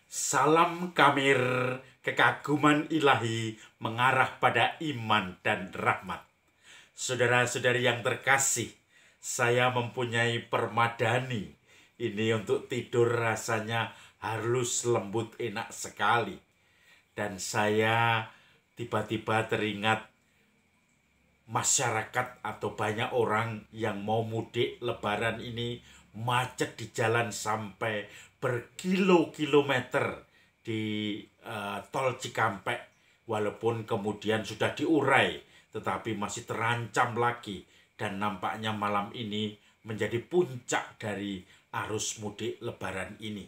Salam Kamir, kekaguman ilahi mengarah pada iman dan rahmat. Saudara-saudari yang terkasih, saya mempunyai permadani. Ini untuk tidur rasanya halus, lembut, enak sekali. Dan saya tiba-tiba teringat masyarakat atau banyak orang yang mau mudik lebaran ini macet di jalan sampai berkilo-kilometer di tol Cikampek, walaupun kemudian sudah diurai tetapi masih terancam lagi, dan nampaknya malam ini menjadi puncak dari arus mudik lebaran ini.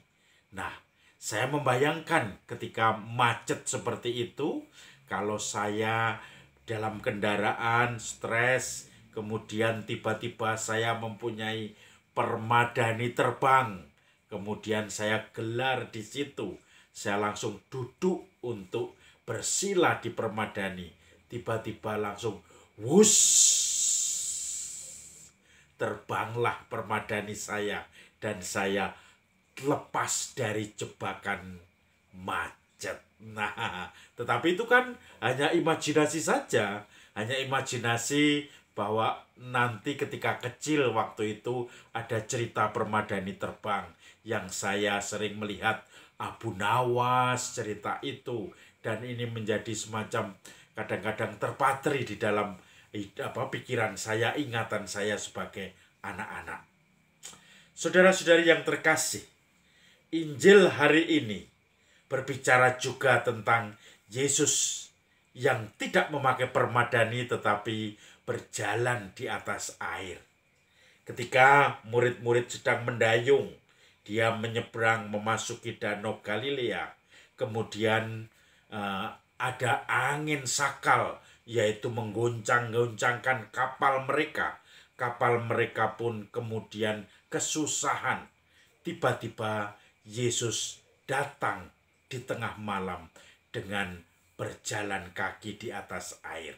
Nah, saya membayangkan ketika macet seperti itu, kalau saya dalam kendaraan stres, kemudian tiba-tiba saya mempunyai permadani terbang, kemudian saya gelar di situ, saya langsung duduk untuk bersila di permadani, tiba-tiba langsung wush, terbanglah permadani saya dan saya lepas dari jebakan macet. Nah, tetapi itu kan hanya imajinasi saja, hanya imajinasi bahwa nanti ketika kecil waktu itu ada cerita permadani terbang yang saya sering melihat Abu Nawas cerita itu, dan ini menjadi semacam kadang-kadang terpatri di dalam pikiran saya, ingatan saya sebagai anak-anak. Saudara-saudari yang terkasih, Injil hari ini berbicara juga tentang Yesus yang tidak memakai permadani tetapi berjalan di atas air. Ketika murid-murid sedang mendayung, dia menyeberang memasuki Danau Galilea. Kemudian ada angin sakal, yaitu menggoncang-goncangkan kapal mereka. Kapal mereka pun kemudian kesusahan. Tiba-tiba Yesus datang di tengah malam dengan berjalan kaki di atas air.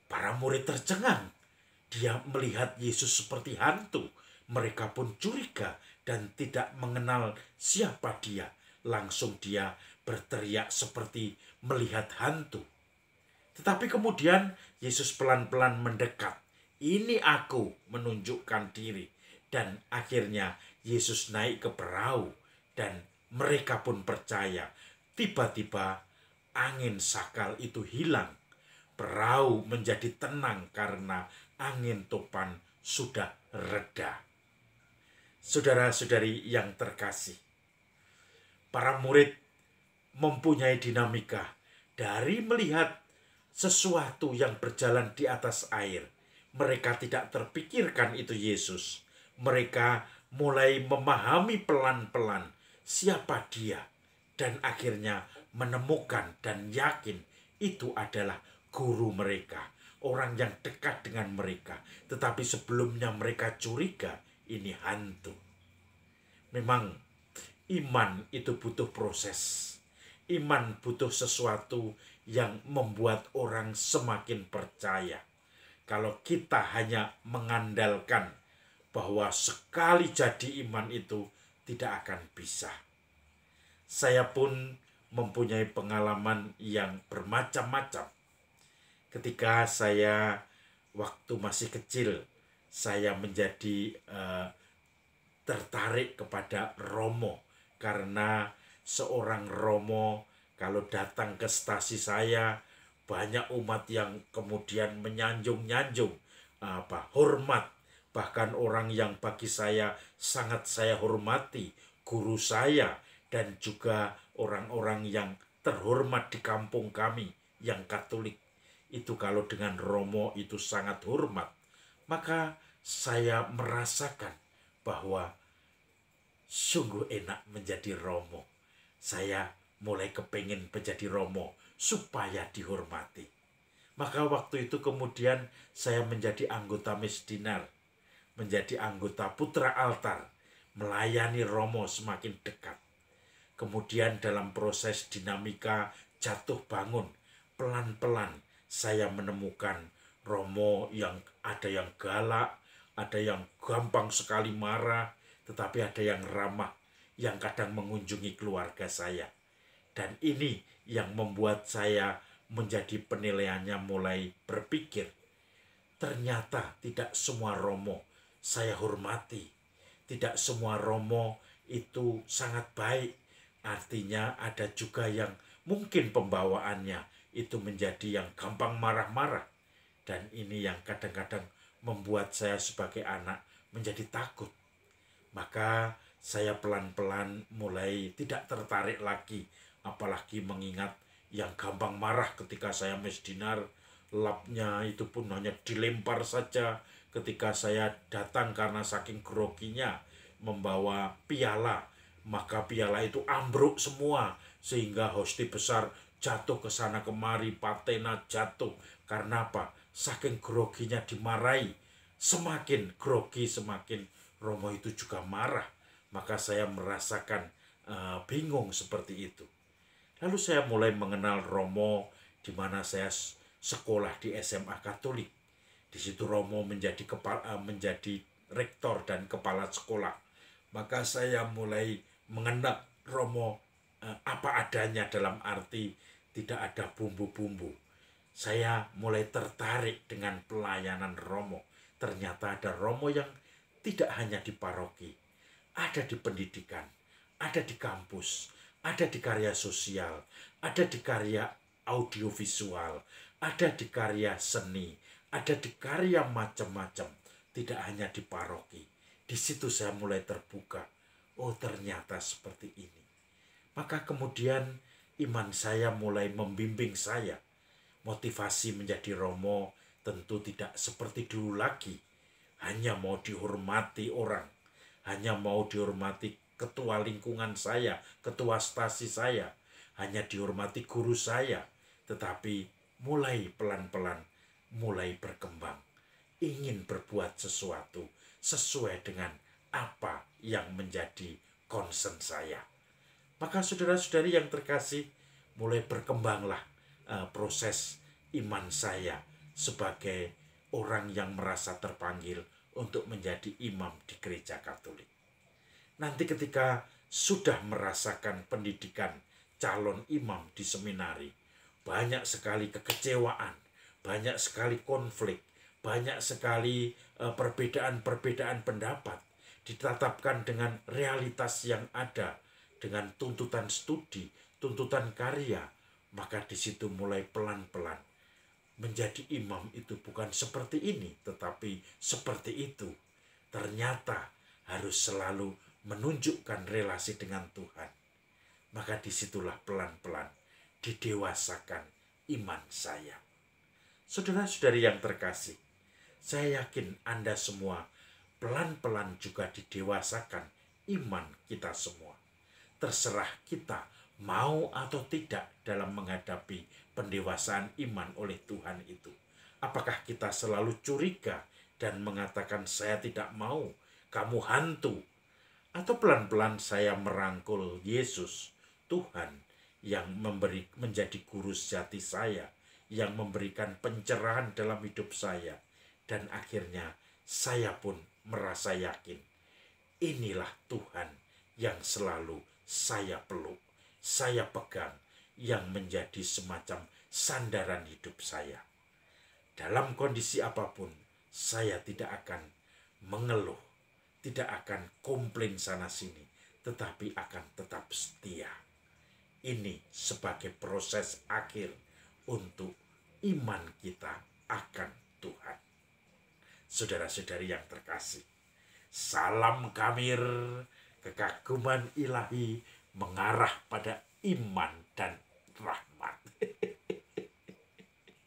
Para murid tercengang. Dia melihat Yesus seperti hantu. Mereka pun curiga dan tidak mengenal siapa dia. Langsung dia berteriak seperti melihat hantu. Tetapi kemudian Yesus pelan-pelan mendekat. Ini aku, menunjukkan diri. Dan akhirnya Yesus naik ke perahu dan mereka pun percaya. Tiba-tiba angin sakal itu hilang. Perahu menjadi tenang karena angin topan sudah reda. Saudara-saudari yang terkasih, para murid mempunyai dinamika dari melihat sesuatu yang berjalan di atas air. Mereka tidak terpikirkan itu Yesus. Mereka mulai memahami pelan-pelan siapa dia, dan akhirnya menemukan dan yakin itu adalah guru mereka, orang yang dekat dengan mereka. Tetapi sebelumnya mereka curiga ini hantu. Memang iman itu butuh proses. Iman butuh sesuatu yang membuat orang semakin percaya. Kalau kita hanya mengandalkan bahwa sekali jadi iman itu tidak akan bisa. Saya pun mempunyai pengalaman yang bermacam-macam. Ketika saya waktu masih kecil, saya menjadi tertarik kepada Romo, karena seorang Romo kalau datang ke stasi saya, banyak umat yang kemudian menyanjung-nyanjung hormat. Bahkan orang yang bagi saya sangat saya hormati, guru saya, dan juga orang-orang yang terhormat di kampung kami yang Katolik. Itu kalau dengan Romo itu sangat hormat. Maka saya merasakan bahwa sungguh enak menjadi Romo. Saya mulai kepingin menjadi Romo supaya dihormati. Maka waktu itu kemudian saya menjadi anggota Mesdinar, menjadi anggota Putra Altar, melayani Romo semakin dekat. Kemudian dalam proses dinamika jatuh bangun, pelan-pelan saya menemukan Romo yang ada yang galak, ada yang gampang sekali marah, tetapi ada yang ramah, yang kadang mengunjungi keluarga saya. Dan ini yang membuat saya menjadi penilaiannya mulai berpikir, ternyata tidak semua romo saya hormati. Tidak semua romo itu sangat baik. Artinya ada juga yang mungkin pembawaannya itu menjadi yang gampang marah-marah. Dan ini yang kadang-kadang membuat saya sebagai anak menjadi takut. Maka saya pelan-pelan mulai tidak tertarik lagi, apalagi mengingat yang gampang marah ketika saya mesdinar, lapnya itu pun hanya dilempar saja ketika saya datang karena saking groginya membawa piala, maka piala itu ambruk semua sehingga hosti besar jatuh ke sana kemari, patena jatuh. Karena apa? Saking groginya dimarahi. Semakin grogi semakin romo itu juga marah. Maka saya merasakan bingung seperti itu. Lalu saya mulai mengenal romo di mana saya sekolah di SMA Katolik. Di situ romo menjadi rektor dan kepala sekolah. Maka saya mulai mengenal romo apa adanya, dalam arti tidak ada bumbu-bumbu. Saya mulai tertarik dengan pelayanan romo. Ternyata ada romo yang tidak hanya di paroki, ada di pendidikan, ada di kampus, ada di karya sosial, ada di karya audiovisual, ada di karya seni, ada di karya macam-macam, tidak hanya di paroki. Di situ saya mulai terbuka. Oh, ternyata seperti ini. Maka kemudian iman saya mulai membimbing saya. Motivasi menjadi romo tentu tidak seperti dulu lagi. Hanya mau dihormati orang, hanya mau dihormati ketua lingkungan saya, ketua stasi saya, hanya dihormati guru saya. Tetapi mulai pelan-pelan, mulai berkembang. Ingin berbuat sesuatu sesuai dengan apa yang menjadi concern saya. Maka saudara-saudari yang terkasih, mulai berkembanglah proses iman saya sebagai orang yang merasa terpanggil untuk menjadi imam di gereja Katolik. Nanti ketika sudah merasakan pendidikan calon imam di seminari, banyak sekali kekecewaan, banyak sekali konflik, banyak sekali perbedaan-perbedaan pendapat ditetapkan dengan realitas yang ada, dengan tuntutan studi, tuntutan karya. Maka di situ mulai pelan-pelan menjadi imam itu bukan seperti ini, tetapi seperti itu. Ternyata harus selalu menunjukkan relasi dengan Tuhan. Maka disitulah pelan-pelan didewasakan iman saya. Saudara-saudari yang terkasih, saya yakin Anda semua pelan-pelan juga didewasakan iman kita semua. Terserah kita mau atau tidak dalam menghadapi pendewasaan iman oleh Tuhan itu. Apakah kita selalu curiga dan mengatakan saya tidak mau, kamu hantu? Atau pelan-pelan saya merangkul Yesus, Tuhan yang menjadi guru sejati saya, yang memberikan pencerahan dalam hidup saya. Dan akhirnya saya pun merasa yakin, inilah Tuhan yang selalu saya peluk, saya pegang, yang menjadi semacam sandaran hidup saya. Dalam kondisi apapun, saya tidak akan mengeluh, tidak akan komplain sana-sini, tetapi akan tetap setia. Ini sebagai proses akhir untuk iman kita akan Tuhan. Saudara-saudari yang terkasih, salam Kamir, kekaguman ilahi mengarah pada iman dan rahmat.